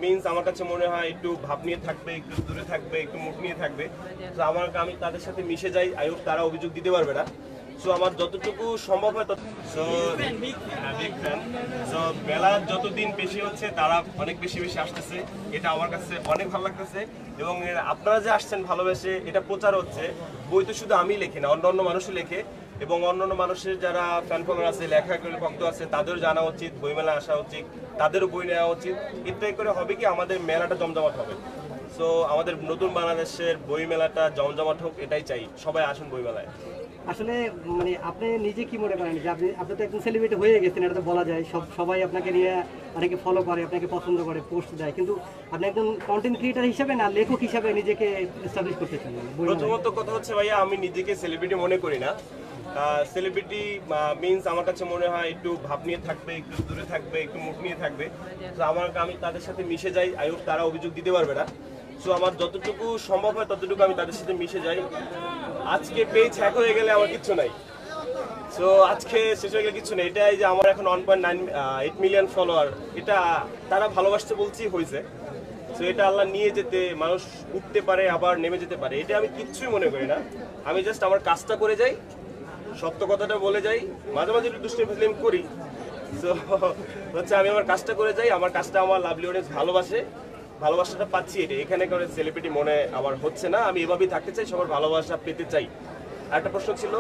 Means আমার কাছে মনে হয় একটু ভাব নিয়ে থাকবে, একটু দূরে থাকবে, একটু মুখ নিয়ে থাকবে। তো আমি তাদের সাথে মিশে যাই, আই হোপ তারা অভিযোগ দিতে পারবে না। সো আমার যতটুকু সম্ভব হয় সো বিগ ফ্যান। সো মেলা যতদিন বেশি হচ্ছে তারা অনেক বেশি আসতেছে, এটা আমার কাছে অনেক ভালো লাগতেছে। এবং আপনারা যে আসছেন ভালোবেসে, এটা প্রচার হচ্ছে। বই তো শুধু আমি লেখি না, অন্য মানুষও লেখে, এবং অন্যান্য মানুষের যারা ফ্যান ফলোয়ার আছে, লেখালেখির ভক্ত আছে, তাদেরও জানা উচিত, বইমেলা আসা উচিত, তাদেরও বই নেওয়া উচিত। এটাই করে হবে কি আমাদের মেলাটা জমজমাট হবে। সো আমাদের নতুন বাংলাদেশের বই মেলাটা জমজমাট হোক, এটাই চাই। সবাই আসুন বই মেলায়। আসলে মানে আপনি নিজে কি মনে করেন যে আপনি তো একদম সেলিব্রিটি হয়ে গেছেন, এটা তো বলা যায়, সবাই আপনাকে নিয়ে অনেকে ফলো করে, আপনাকে পছন্দ করে, পোস্ট দেয়, কিন্তু আপনি একদম কন্টেন্ট ক্রিয়েটার হিসেবে না, লেখক হিসেবে নিজেকে এস্টাবলিশ করতে চান? প্রথমত কথা হচ্ছে ভাইয়া, আমি নিজেকে সেলিব্রিটি মনে করি না। সেলিব্রিটি মিন্স আমার কাছে মনে হয় একটু ভাব নিয়ে থাকবে, একটু দূরে থাকবে, একটু মুখ নিয়ে থাকবে। তো আমি তাদের সাথে মিশে যাই, আই হোপ তারা অভিযোগ দিতে পারবে না। সো আমার যতটুকু সম্ভব হয় ততটুকু আমি তাদের সাথে মিশে যাই। আজকে পেজ হ্যাক হয়ে গেলে আমার কিচ্ছু নাই। সো আজকে শেষ হয়ে গেলে কিছু নেই। এটাই যে আমার এখন 1.8 মিলিয়ন ফলোয়ার, এটা তারা ভালোবাসতে বলছি হয়েছে। সো এটা আল্লাহ নিয়ে যেতে, মানুষ উঠতে পারে আবার নেমে যেতে পারে, এটা আমি কিচ্ছুই মনে করি না। আমি জাস্ট আমার কাজটা করে যাই, সত্য কথাটা বলে যাই, মাঝে মাঝে একটু দুষ্টি ফিল্ম করি। সো হচ্ছে আমি আমার কাজটা করে যাই, আমার কাজটা আমার লাভলি অডিয়েন্স ভালোবাসাটা পাচ্ছি। এখানে করে সেলিব্রিটি মনে আমার হচ্ছে না। আমি এভাবেই থাকতে চাই, সবার ভালোবাসা পেতে চাই। আরেকটা প্রশ্ন ছিল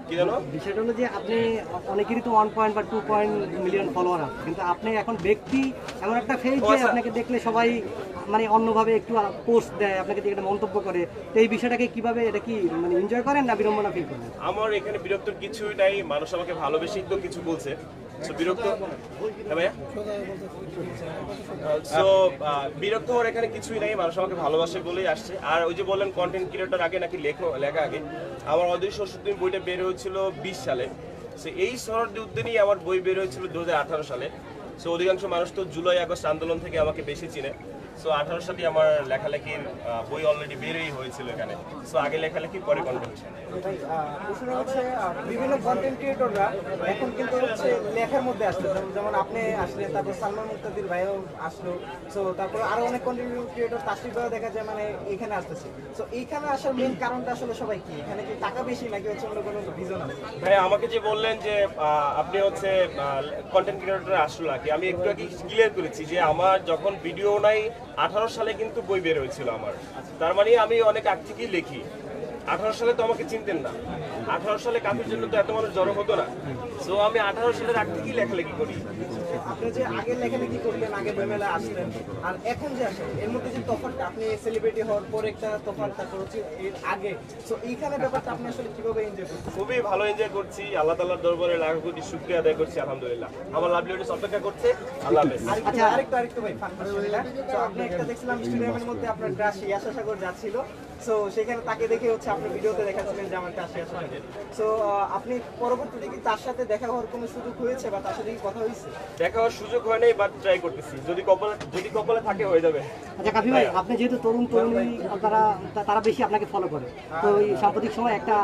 কি জানো? বিষয়টা হলো যে আপনি অনেকেরই তো 1 বা 2 মিলিয়ন ফলোয়ার আছে, কিন্তু আপনি এখন ব্যক্তি এমন একটা ফেজ যে আপনাকে দেখলে সবাই মানে অন্যভাবে একটু পোস্ট দেয়, আপনাকে দিয়ে একটা মন্তব্য করে। তো এই বিষয়টাকে কিভাবে, এটা কি মানে এনজয় করেন না বিড়ম্বনা ফিল করেন? আমার এখানে বিরক্তর কিছুই নাই, মানুষ আমাকে ভালোবেসেই তো কিছু বলছে। বিরক্ত ভাইয়া, সো বিরক্ত হওয়ার এখানে কিছুই নাই, মানুষ আমাকে ভালোবাসে বলেই আসছে। আর ওই যে বললেন কন্টেন্ট ক্রিয়েটর আগে নাকি লেখা আগে, আমার অদৃশ্য সত্যি বইটা বের হয়েছিল 20 সালে। সো এই শহরের উদ্যানেই আমার বই বের হয়েছিল 2018 সালে। সো অধিকাংশ মানুষ তো জুলাই আগস্ট আন্দোলন থেকে আমাকে বেশি চিনে। সো 18 সালে আমার লেখালেখির বই অলরেডি বেরই হয়েছিল এখানে। সো আগে লেখালেখি, পরে কন্টেন্ট। হচ্ছে বিভিন্ন কন্টেন্ট ক্রিয়েটররা এখন কিন্তু হচ্ছে লেখার মধ্যে আসলো, যেমন আপনি আসলেন, তারপর সালমান মুক্তাদির ভাইও আসলো। সো তারপর আরো অনেক কন্টেন্ট ক্রিয়েটর, তাসরিফ ভাইও দেখা যায় মানে এখানে আসতেছে। সো এইখানে আসার মেইন কারণটা আসলে সবাই কি, এখানে কি টাকা বেশি নাকি হচ্ছে অন্য কোনো রিজন আছে? ভাই আমাকে যে বললেন যে আপনি হচ্ছে কন্টেন্ট ক্রিয়েটর আসলো নাকি, আমি একটু আগে ক্লিয়ার করেছি যে আমার যখন ভিডিও নাই 18 সালে কিন্তু বই বের হয়েছিল আমার। তার মানে আমি অনেক আগ থেকেই লিখি। 18 সালে তো আমাকে চিনতেন না, 18 সালে কাফির জন্য তো এত মানুষ জড়ো হতো না। সো আমি 18 সালের আগ থেকেই লেখালেখি করি। আপনি যে আগে লেখালেখি করলেন, আগে বইমেলা আসলেন, আর এখন যে আসেন, এর মধ্যে যে তফাৎটা, আপনি সেলিব্রিটি হওয়ার পর একটা তফাৎ, তারপর হচ্ছে এর আগে, সো এইখানে ব্যাপারটা আপনি আসলে কিভাবে এনজয় করছেন? খুবই ভালো এনজয় করছি, আল্লাহ তাআলার দরবারে লাখ কোটি শুকরিয়া আদায় করছি, আলহামদুলিল্লাহ। আমার লাভলি অডিয়েন্স অপেক্ষা করছে। আল্লাহ হাফেজ। আরেকটু ভাই ফান কোশ্চেন, তো আপনি একটা দেখছিলাম ইনস্টাগ্রামের মধ্যে আপনার ক্রাশ ইয়াশা সাগর যাচ্ছিল। সো সেখানে তাকে দেখে হচ্ছে আপনি ভিডিওতে দেখাচ্ছিলেন যে আমার ক্রাশ ইয়াশা সাগর। সো আপনি পরবর্তীতে কি তার সাথে দেখা হওয়ার কোনো সুযোগ হয়েছে, বা তার সাথে কি কথা হয়েছে? দেখা হওয়ার সুযোগ হয় নাই, বাট ট্রাই করতেছি। যদি কপালে থাকে হয়ে যাবে। আচ্ছা কাফি ভাই, আপনি যেহেতু তরুণী, তারা বেশি আপনাকে ফলো করে, তো এই সাম্প্রতিক সময় একটা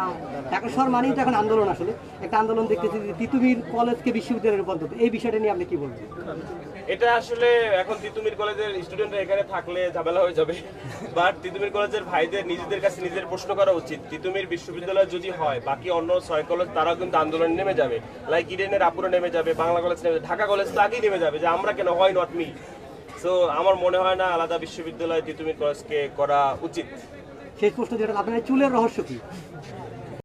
ঢাকা শহর মানেই তো এখন আন্দোলন, আসলে একটা আন্দোলন দেখতেছি যে তিতুমির কলেজকে বিশ্ববিদ্যালয়ের রূপান্তর, এই বিষয়টা নিয়ে আপনি কি বলবেন? এটা আসলে এখন তিতুমির কলেজের স্টুডেন্টরা এখানে থাকলে ঝামেলা হয়ে যাবে। বাট তিতুমির কলেজের ভাইদের নিজেদের কাছে নিজের প্রশ্ন করা উচিত। তিতুমির বিশ্ববিদ্যালয় যদি হয়, বাকি অন্য 6 কলেজ তারাও কিন্তু আন্দোলনে নেমে যাবে। লাইক ইডেনের আপুরা নেমে যাবে, বাংলা কলেজ নেমে যাবে, ঢাকা কলেজ তো আগেই নেমে যাবে যে আমরা কেন, হয় নট মি। সো আমার মনে হয় না আলাদা বিশ্ববিদ্যালয় তিতুমির কলেজকে করা উচিত। শেষ প্রশ্ন যেটা, আপনার চুলের রহস্য কি?